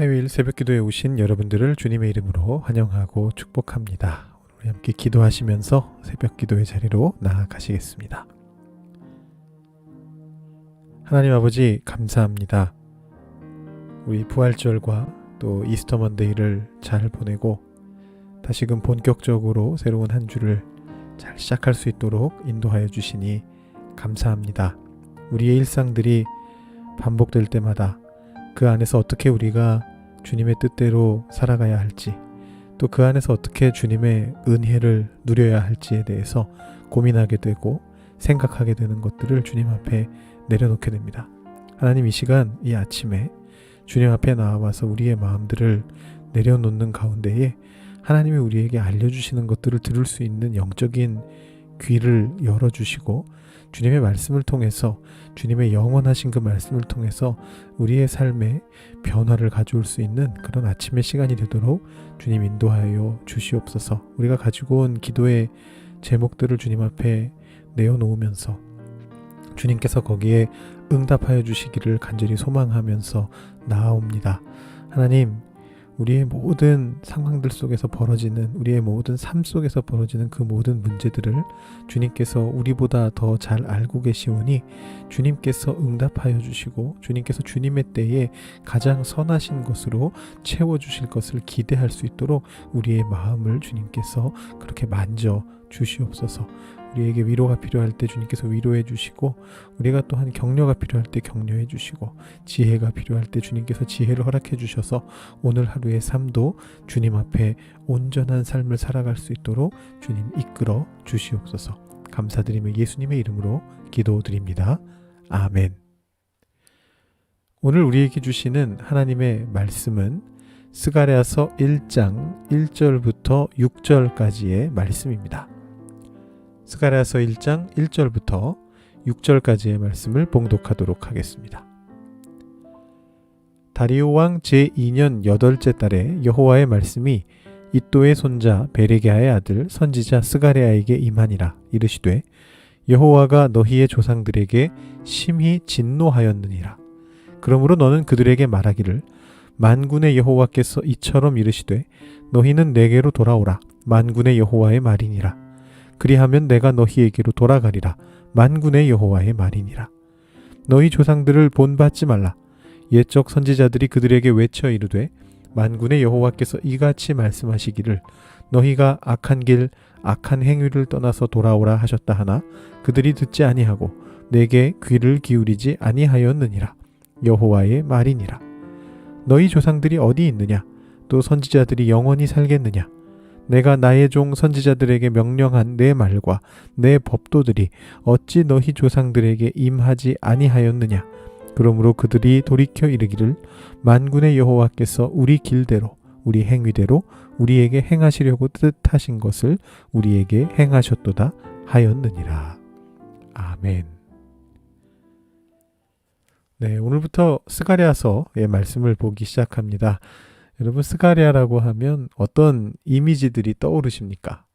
화요일 새벽기도에 오신 여러분들을 주님의 이름으로 환영하고 축복합니다. 우리 함께 기도하시면서 새벽기도의 자리로 나아가시겠습니다. 하나님 아버지 감사합니다. 우리 부활절과 또 이스터 먼데이를 잘 보내고 다시금 본격적으로 새로운 한 주를 잘 시작할 수 있도록 인도하여 주시니 감사합니다. 우리의 일상들이 반복될 때마다 그 안에서 어떻게 우리가 주님의 뜻대로 살아가야 할지, 또 그 안에서 어떻게 주님의 은혜를 누려야 할지에 대해서 고민하게 되고 생각하게 되는 것들을 주님 앞에 내려놓게 됩니다. 하나님, 이 시간 이 아침에 주님 앞에 나와서 우리의 마음들을 내려놓는 가운데에 하나님이 우리에게 알려주시는 것들을 들을 수 있는 영적인 귀를 열어주시고 주님의 말씀을 통해서, 주님의 영원하신 그 말씀을 통해서 우리의 삶에 변화를 가져올 수 있는 그런 아침의 시간이 되도록 주님 인도하여 주시옵소서. 우리가 가지고 온 기도의 제목들을 주님 앞에 내어놓으면서 주님께서 거기에 응답하여 주시기를 간절히 소망하면서 나아옵니다. 하나님, 우리의 모든 상황들 속에서 벌어지는, 우리의 모든 삶 속에서 벌어지는 그 모든 문제들을 주님께서 우리보다 더 잘 알고 계시오니 주님께서 응답하여 주시고 주님께서 주님의 때에 가장 선하신 것으로 채워주실 것을 기대할 수 있도록 우리의 마음을 주님께서 그렇게 만져 주시옵소서. 우리에게 위로가 필요할 때 주님께서 위로해 주시고, 우리가 또한 격려가 필요할 때 격려해 주시고, 지혜가 필요할 때 주님께서 지혜를 허락해 주셔서 오늘 하루의 삶도 주님 앞에 온전한 삶을 살아갈 수 있도록 주님 이끌어 주시옵소서. 감사드리며 예수님의 이름으로 기도드립니다. 아멘. 오늘 우리에게 주시는 하나님의 말씀은 스가랴서 1장 1절부터 6절까지의 말씀입니다. 스가랴서 1장 1절부터 6절까지의 말씀을 봉독하도록 하겠습니다. 다리오 왕 제2년 8째 달에 여호와의 말씀이 이도의 손자 베레게아의 아들 선지자 스가랴에게 임하니라. 이르시되 여호와가 너희의 조상들에게 심히 진노하였느니라. 그러므로 너는 그들에게 말하기를 만군의 여호와께서 이처럼 이르시되 너희는 내게로 돌아오라. 만군의 여호와의 말이니라. 그리하면 내가 너희에게로 돌아가리라. 만군의 여호와의 말이니라. 너희 조상들을 본받지 말라. 옛적 선지자들이 그들에게 외쳐 이르되 만군의 여호와께서 이같이 말씀하시기를 너희가 악한 길 악한 행위를 떠나서 돌아오라 하셨다 하나 그들이 듣지 아니하고 내게 귀를 기울이지 아니하였느니라. 여호와의 말이니라. 너희 조상들이 어디 있느냐? 또 선지자들이 영원히 살겠느냐? 내가 나의 종 선지자들에게 명령한 내 말과 내 법도들이 어찌 너희 조상들에게 임하지 아니하였느냐? 그러므로 그들이 돌이켜 이르기를 만군의 여호와께서 우리 길대로 우리 행위대로 우리에게 행하시려고 뜻하신 것을 우리에게 행하셨도다 하였느니라. 아멘. 네, 오늘부터 스가랴서의 말씀을 보기 시작합니다. 여러분, 스가랴라고 하면 어떤 이미지들이 떠오르십니까?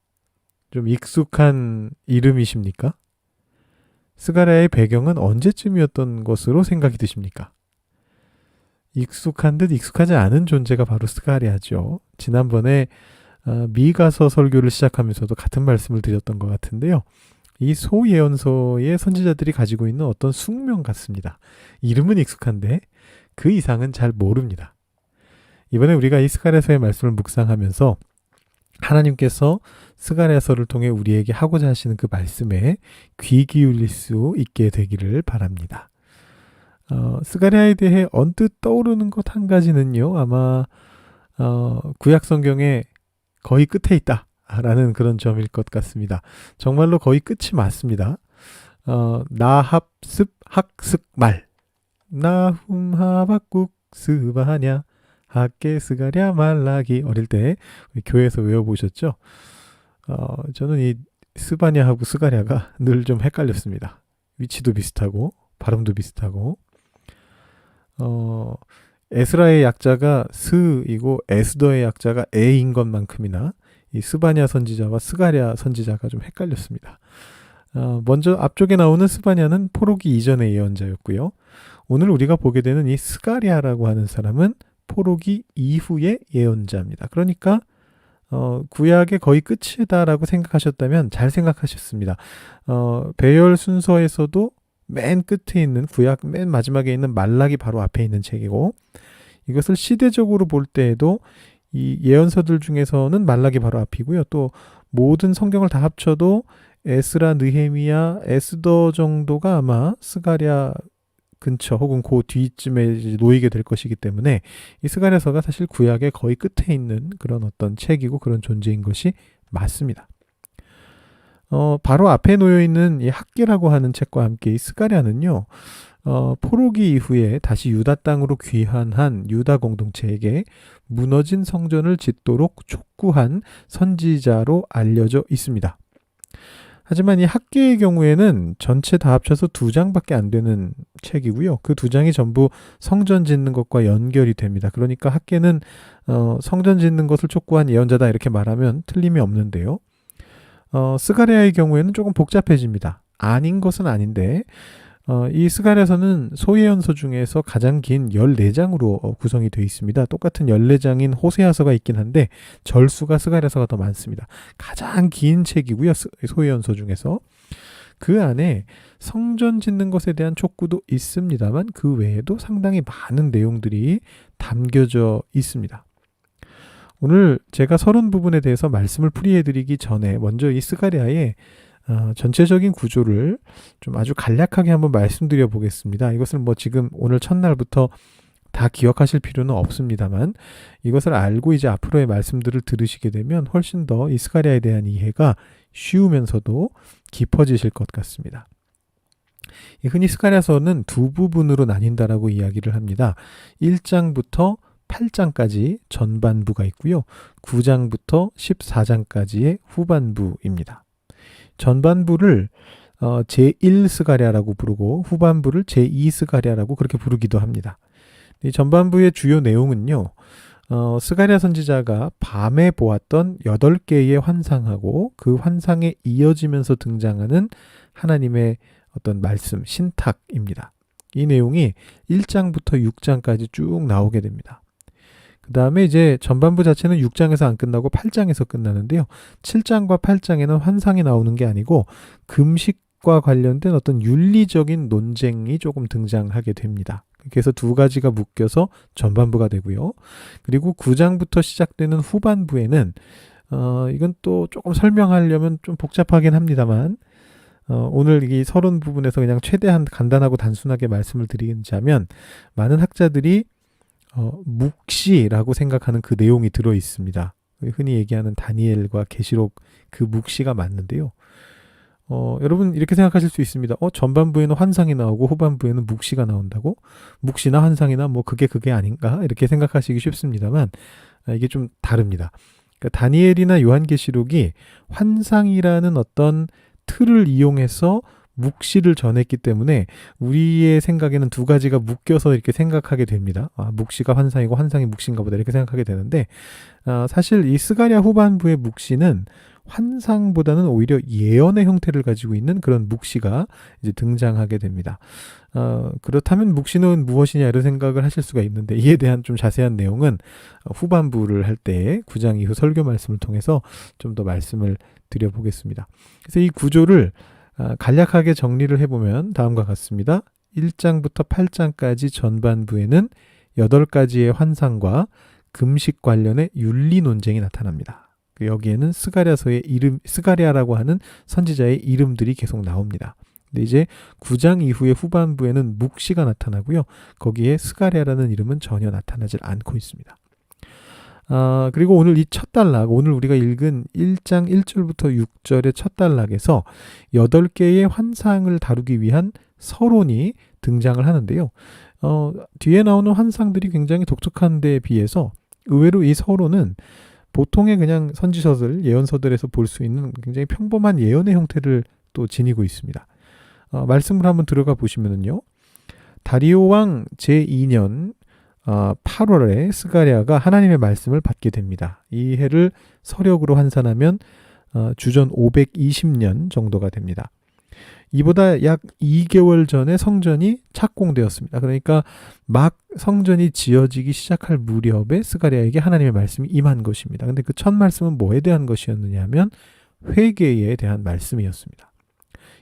좀 익숙한 이름이십니까? 스가랴의 배경은 언제쯤이었던 것으로 생각이 드십니까? 익숙한 듯 익숙하지 않은 존재가 바로 스가랴죠. 지난번에 미가서 설교를 시작하면서도 같은 말씀을 드렸던 것 같은데요. 이 소예언서의 선지자들이 가지고 있는 어떤 숙명 같습니다. 이름은 익숙한데 그 이상은 잘 모릅니다. 이번에 우리가 이 스가랴서의 말씀을 묵상하면서 하나님께서 스가랴서를 통해 우리에게 하고자 하시는 그 말씀에 귀 기울일 수 있게 되기를 바랍니다. 스가랴에 대해 언뜻 떠오르는 것 한 가지는요, 아마 구약 성경의 거의 끝에 있다 라는 그런 점일 것 같습니다. 정말로 거의 끝이 맞습니다. 나합습 학습 말 나훔 하박국 스바냐 학계 스가랴 말라기. 어릴 때 교회에서 외워보셨죠? 저는 이 스바냐하고 스가랴가 늘 좀 헷갈렸습니다. 위치도 비슷하고 발음도 비슷하고. 에스라의 약자가 스이고 에스더의 약자가 에인 것만큼이나 이 스바냐 선지자와 스가랴 선지자가 좀 헷갈렸습니다. 먼저 앞쪽에 나오는 스바냐는 포로기 이전의 예언자였고요. 오늘 우리가 보게 되는 이 스가랴라고 하는 사람은 포로기 이후의 예언자입니다. 그러니까 구약의 거의 끝이다라고 생각하셨다면 잘 생각하셨습니다. 배열 순서에서도 맨 끝에 있는 구약 맨 마지막에 있는 말라기 바로 앞에 있는 책이고, 이것을 시대적으로 볼 때에도 이 예언서들 중에서는 말라기 바로 앞이고요. 또 모든 성경을 다 합쳐도 에스라, 느헤미야, 에스더 정도가 아마 스가랴 근처 혹은 그 뒤쯤에 놓이게 될 것이기 때문에 이 스가랴서가 사실 구약의 거의 끝에 있는 그런 어떤 책이고 그런 존재인 것이 맞습니다. 바로 앞에 놓여 있는 이 학기라고 하는 책과 함께 이 스가랴는요, 포로기 이후에 다시 유다 땅으로 귀환한 유다 공동체에게 무너진 성전을 짓도록 촉구한 선지자로 알려져 있습니다. 하지만 이 학기의 경우에는 전체 다 합쳐서 2장밖에 안 되는 책이고요. 그 2장이 전부 성전 짓는 것과 연결이 됩니다. 그러니까 학기는 성전 짓는 것을 촉구한 예언자다 이렇게 말하면 틀림이 없는데요. 스가랴의 경우에는 조금 복잡해집니다. 아닌 것은 아닌데 이 스가랴서는 소예언서 중에서 가장 긴 14장으로 구성이 되어 있습니다. 똑같은 14장인 호세아서가 있긴 한데 절수가 스가랴서가 더 많습니다. 가장 긴 책이고요. 소예언서 중에서. 그 안에 성전 짓는 것에 대한 촉구도 있습니다만 그 외에도 상당히 많은 내용들이 담겨져 있습니다. 오늘 제가 서론 부분에 대해서 말씀을 풀이해드리기 전에 먼저 이 스가랴의 전체적인 구조를 좀 아주 간략하게 한번 말씀드려 보겠습니다. 이것을 뭐 지금 오늘 첫날부터 다 기억하실 필요는 없습니다만 이것을 알고 이제 앞으로의 말씀들을 들으시게 되면 훨씬 더 이 스가랴에 대한 이해가 쉬우면서도 깊어지실 것 같습니다. 흔히 스가랴서는 2부분으로 나뉜다라고 이야기를 합니다. 1장부터 8장까지 전반부가 있고요. 9장부터 14장까지의 후반부입니다. 전반부를 제1스가랴라고 부르고 후반부를 제2스가랴라고 그렇게 부르기도 합니다. 이 전반부의 주요 내용은요. 스가랴 선지자가 밤에 보았던 8개의 환상하고 그 환상에 이어지면서 등장하는 하나님의 어떤 말씀, 신탁입니다. 이 내용이 1장부터 6장까지 쭉 나오게 됩니다. 그 다음에 이제 전반부 자체는 6장에서 안 끝나고 8장에서 끝나는데요. 7장과 8장에는 환상이 나오는 게 아니고 금식과 관련된 어떤 윤리적인 논쟁이 조금 등장하게 됩니다. 그래서 2가지가 묶여서 전반부가 되고요. 그리고 9장부터 시작되는 후반부에는 이건 또 조금 설명하려면 좀 복잡하긴 합니다만 오늘 이 서론 부분에서 그냥 최대한 간단하고 단순하게 말씀을 드리자면 많은 학자들이 묵시라고 생각하는 그 내용이 들어 있습니다. 흔히 얘기하는 다니엘과 계시록 그 묵시가 맞는데요. 여러분 이렇게 생각하실 수 있습니다. 전반부에는 환상이 나오고 후반부에는 묵시가 나온다고? 묵시나 환상이나 뭐 그게 아닌가? 이렇게 생각하시기 쉽습니다만 이게 좀 다릅니다. 그러니까 다니엘이나 요한계시록이 환상이라는 어떤 틀을 이용해서 묵시를 전했기 때문에 우리의 생각에는 2가지가 묶여서 이렇게 생각하게 됩니다. 묵시가 환상이고 환상이 묵시인가 보다 이렇게 생각하게 되는데 사실 이 스가랴 후반부의 묵시는 환상보다는 오히려 예언의 형태를 가지고 있는 그런 묵시가 이제 등장하게 됩니다. 그렇다면 묵시는 무엇이냐 이런 생각을 하실 수가 있는데 이에 대한 좀 자세한 내용은 후반부를 할 때 9장 이후 설교 말씀을 통해서 좀 더 말씀을 드려보겠습니다. 그래서 이 구조를 간략하게 정리를 해보면 다음과 같습니다. 1장부터 8장까지 전반부에는 8가지의 환상과 금식 관련의 윤리 논쟁이 나타납니다. 여기에는 스가랴서의 이름, 스가랴라고 하는 선지자의 이름들이 계속 나옵니다. 근데 이제 9장 이후의 후반부에는 묵시가 나타나고요. 거기에 스가랴라는 이름은 전혀 나타나질 않고 있습니다. 그리고 오늘 이 첫 단락, 오늘 우리가 읽은 1장 1절부터 6절의 첫 단락에서 8개의 환상을 다루기 위한 서론이 등장을 하는데요. 뒤에 나오는 환상들이 굉장히 독특한 데에 비해서 의외로 이 서론은 보통의 그냥 선지서들, 예언서들에서 볼 수 있는 굉장히 평범한 예언의 형태를 또 지니고 있습니다. 말씀을 한번 들어가 보시면은요. 다리오 왕 제2년 8월에 스가랴가 하나님의 말씀을 받게 됩니다. 이 해를 서력으로 환산하면 주전 520년 정도가 됩니다. 이보다 약 2개월 전에 성전이 착공되었습니다. 그러니까 막 성전이 지어지기 시작할 무렵에 스가랴에게 하나님의 말씀이 임한 것입니다. 근데 그 첫 말씀은 뭐에 대한 것이었느냐 하면 회개에 대한 말씀이었습니다.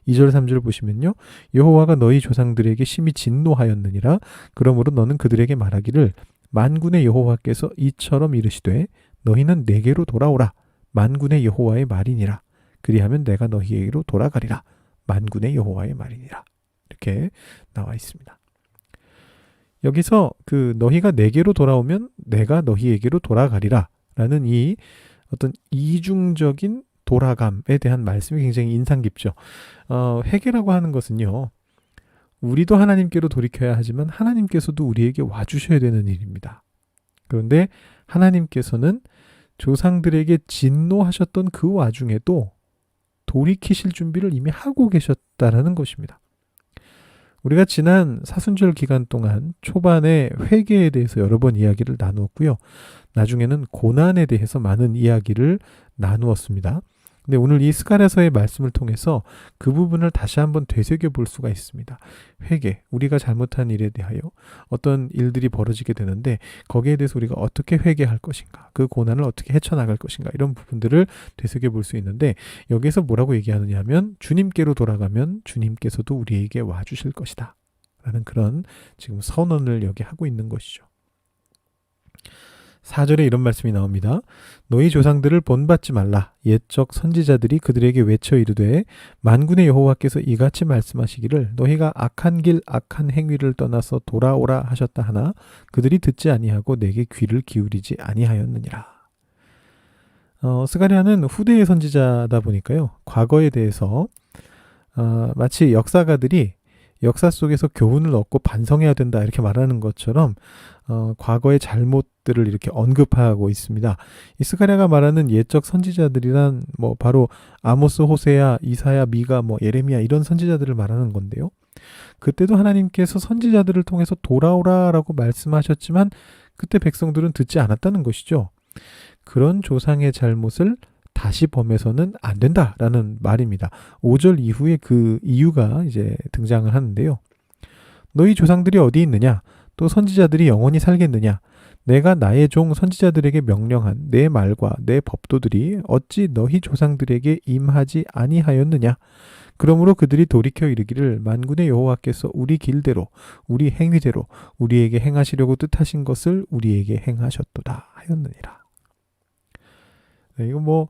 2절 3절 보시면요. 여호와가 너희 조상들에게 심히 진노하였느니라. 그러므로 너는 그들에게 말하기를 만군의 여호와께서 이처럼 이르시되 너희는 내게로 돌아오라. 만군의 여호와의 말이니라. 그리하면 내가 너희에게로 돌아가리라. 만군의 여호와의 말이니라. 이렇게 나와 있습니다. 여기서 그 너희가 내게로 돌아오면 내가 너희에게로 돌아가리라 라는 이 어떤 이중적인 돌아감에 대한 말씀이 굉장히 인상 깊죠. 회개라고 하는 것은요. 우리도 하나님께로 돌이켜야 하지만 하나님께서도 우리에게 와주셔야 되는 일입니다. 그런데 하나님께서는 조상들에게 진노하셨던 그 와중에도 돌이키실 준비를 이미 하고 계셨다라는 것입니다. 우리가 지난 사순절 기간 동안 초반에 회개에 대해서 여러 번 이야기를 나누었고요. 나중에는 고난에 대해서 많은 이야기를 나누었습니다. 근데 오늘 이 스가랴서의 말씀을 통해서 그 부분을 다시 한번 되새겨 볼 수가 있습니다. 회개, 우리가 잘못한 일에 대하여 어떤 일들이 벌어지게 되는데 거기에 대해서 우리가 어떻게 회개할 것인가, 그 고난을 어떻게 헤쳐나갈 것인가, 이런 부분들을 되새겨 볼 수 있는데 여기서 뭐라고 얘기하느냐 하면 주님께로 돌아가면 주님께서도 우리에게 와주실 것이다 라는 그런 지금 선언을 여기 하고 있는 것이죠. 4절에 이런 말씀이 나옵니다. 너희 조상들을 본받지 말라. 옛적 선지자들이 그들에게 외쳐 이르되 만군의 여호와께서 이같이 말씀하시기를 너희가 악한 길 악한 행위를 떠나서 돌아오라 하셨다 하나 그들이 듣지 아니하고 내게 귀를 기울이지 아니하였느니라. 스가랴는 후대의 선지자다 보니까요. 과거에 대해서 마치 역사가들이 역사 속에서 교훈을 얻고 반성해야 된다 이렇게 말하는 것처럼 과거의 잘못들을 이렇게 언급하고 있습니다. 이 스가랴가 말하는 옛적 선지자들이란 뭐 바로 아모스, 호세야, 이사야, 미가, 예레미야 이런 선지자들을 말하는 건데요. 그때도 하나님께서 선지자들을 통해서 돌아오라라고 말씀하셨지만 그때 백성들은 듣지 않았다는 것이죠. 그런 조상의 잘못을 다시 범해서는 안 된다라는 말입니다. 5절 이후에 그 이유가 이제 등장을 하는데요. 너희 조상들이 어디 있느냐? 또 선지자들이 영원히 살겠느냐? 내가 나의 종 선지자들에게 명령한 내 말과 내 법도들이 어찌 너희 조상들에게 임하지 아니하였느냐? 그러므로 그들이 돌이켜 이르기를 만군의 여호와께서 우리 길대로 우리 행위대로 우리에게 행하시려고 뜻하신 것을 우리에게 행하셨도다 하였느니라. 네, 이거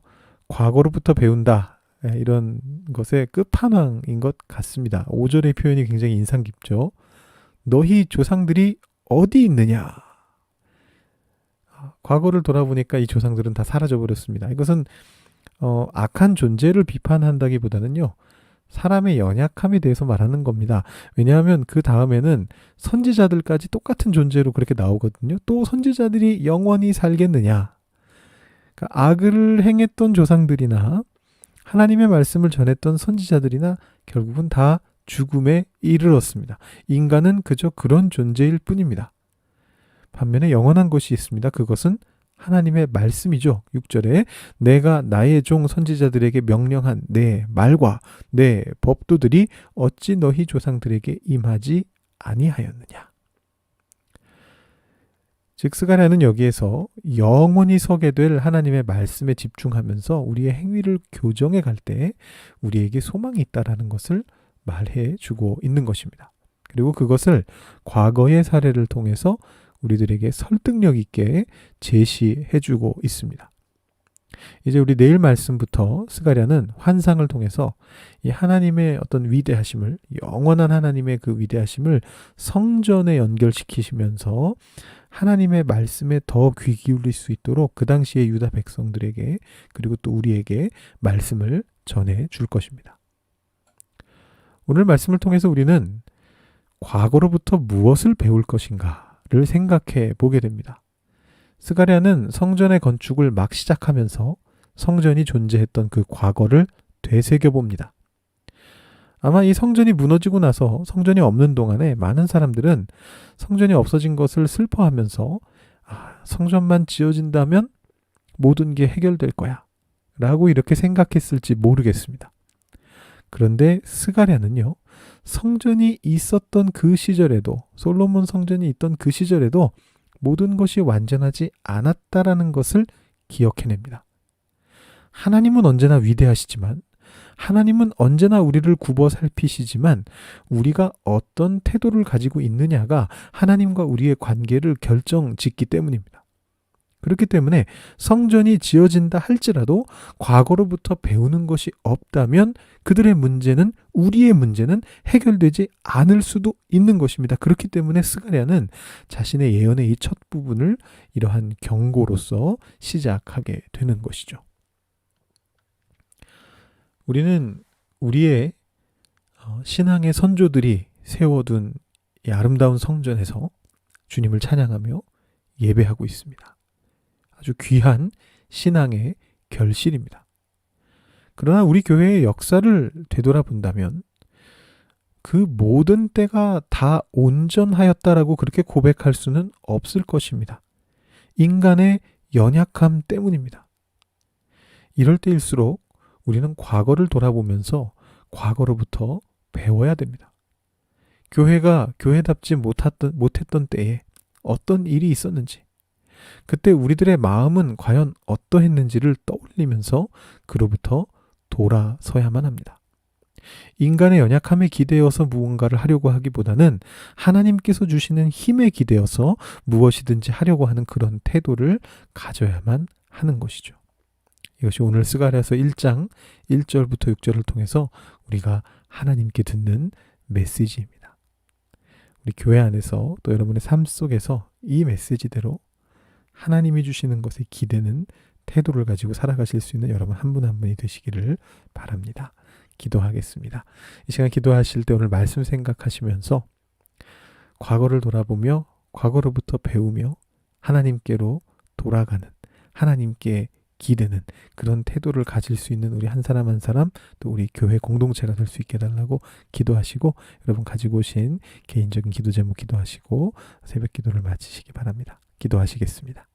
과거로부터 배운다 이런 것의 끝판왕인 것 같습니다. 5절의 표현이 굉장히 인상 깊죠. 너희 조상들이 어디 있느냐? 과거를 돌아보니까 이 조상들은 다 사라져버렸습니다. 이것은 악한 존재를 비판한다기보다는요. 사람의 연약함에 대해서 말하는 겁니다. 왜냐하면 그 다음에는 선지자들까지 똑같은 존재로 그렇게 나오거든요. 또 선지자들이 영원히 살겠느냐? 그러니까 악을 행했던 조상들이나 하나님의 말씀을 전했던 선지자들이나 결국은 다 죽음에 이르렀습니다. 인간은 그저 그런 존재일 뿐입니다. 반면에 영원한 것이 있습니다. 그것은 하나님의 말씀이죠. 6절에 내가 나의 종 선지자들에게 명령한 내 말과 내 법도들이 어찌 너희 조상들에게 임하지 아니하였느냐. 즉 스가랴는 여기에서 영원히 서게 될 하나님의 말씀에 집중하면서 우리의 행위를 교정해 갈 때 우리에게 소망이 있다라는 것을 말해 주고 있는 것입니다. 그리고 그것을 과거의 사례를 통해서 우리들에게 설득력 있게 제시해 주고 있습니다. 이제 우리 내일 말씀부터 스가랴는 환상을 통해서 이 하나님의 어떤 위대하심을, 영원한 하나님의 그 위대하심을 성전에 연결시키시면서 하나님의 말씀에 더 귀 기울일 수 있도록 그 당시의 유다 백성들에게 그리고 또 우리에게 말씀을 전해 줄 것입니다. 오늘 말씀을 통해서 우리는 과거로부터 무엇을 배울 것인가를 생각해 보게 됩니다. 스가랴는 성전의 건축을 막 시작하면서 성전이 존재했던 그 과거를 되새겨 봅니다. 아마 이 성전이 무너지고 나서 성전이 없는 동안에 많은 사람들은 성전이 없어진 것을 슬퍼하면서 성전만 지어진다면 모든 게 해결될 거야 라고 이렇게 생각했을지 모르겠습니다. 그런데 스가랴는요, 성전이 있었던 그 시절에도, 솔로몬 성전이 있던 그 시절에도 모든 것이 완전하지 않았다라는 것을 기억해냅니다. 하나님은 언제나 위대하시지만, 하나님은 언제나 우리를 굽어 살피시지만, 우리가 어떤 태도를 가지고 있느냐가 하나님과 우리의 관계를 결정짓기 때문입니다. 그렇기 때문에 성전이 지어진다 할지라도 과거로부터 배우는 것이 없다면 그들의 문제는, 우리의 문제는 해결되지 않을 수도 있는 것입니다. 그렇기 때문에 스가랴는 자신의 예언의 이 첫 부분을 이러한 경고로서 시작하게 되는 것이죠. 우리는 우리의 신앙의 선조들이 세워둔 이 아름다운 성전에서 주님을 찬양하며 예배하고 있습니다. 아주 귀한 신앙의 결실입니다. 그러나 우리 교회의 역사를 되돌아본다면 그 모든 때가 다 온전하였다라고 그렇게 고백할 수는 없을 것입니다. 인간의 연약함 때문입니다. 이럴 때일수록 우리는 과거를 돌아보면서 과거로부터 배워야 됩니다. 교회가 교회답지 못했던 때에 어떤 일이 있었는지, 그때 우리들의 마음은 과연 어떠했는지를 떠올리면서 그로부터 돌아서야만 합니다. 인간의 연약함에 기대어서 무언가를 하려고 하기보다는 하나님께서 주시는 힘에 기대어서 무엇이든지 하려고 하는 그런 태도를 가져야만 하는 것이죠. 이것이 오늘 스가랴서 1장 1절부터 6절을 통해서 우리가 하나님께 듣는 메시지입니다. 우리 교회 안에서 또 여러분의 삶 속에서 이 메시지대로 하나님이 주시는 것에 기대는 태도를 가지고 살아가실 수 있는 여러분 한 분 한 분이 되시기를 바랍니다. 기도하겠습니다. 이 시간 기도하실 때 오늘 말씀 생각하시면서 과거를 돌아보며 과거로부터 배우며 하나님께로 돌아가는, 하나님께 기대는 그런 태도를 가질 수 있는 우리 한 사람 한 사람, 또 우리 교회 공동체가 될 수 있게 해달라고 기도하시고, 여러분 가지고 오신 개인적인 기도 제목 기도하시고 새벽 기도를 마치시기 바랍니다. 기도하시겠습니다.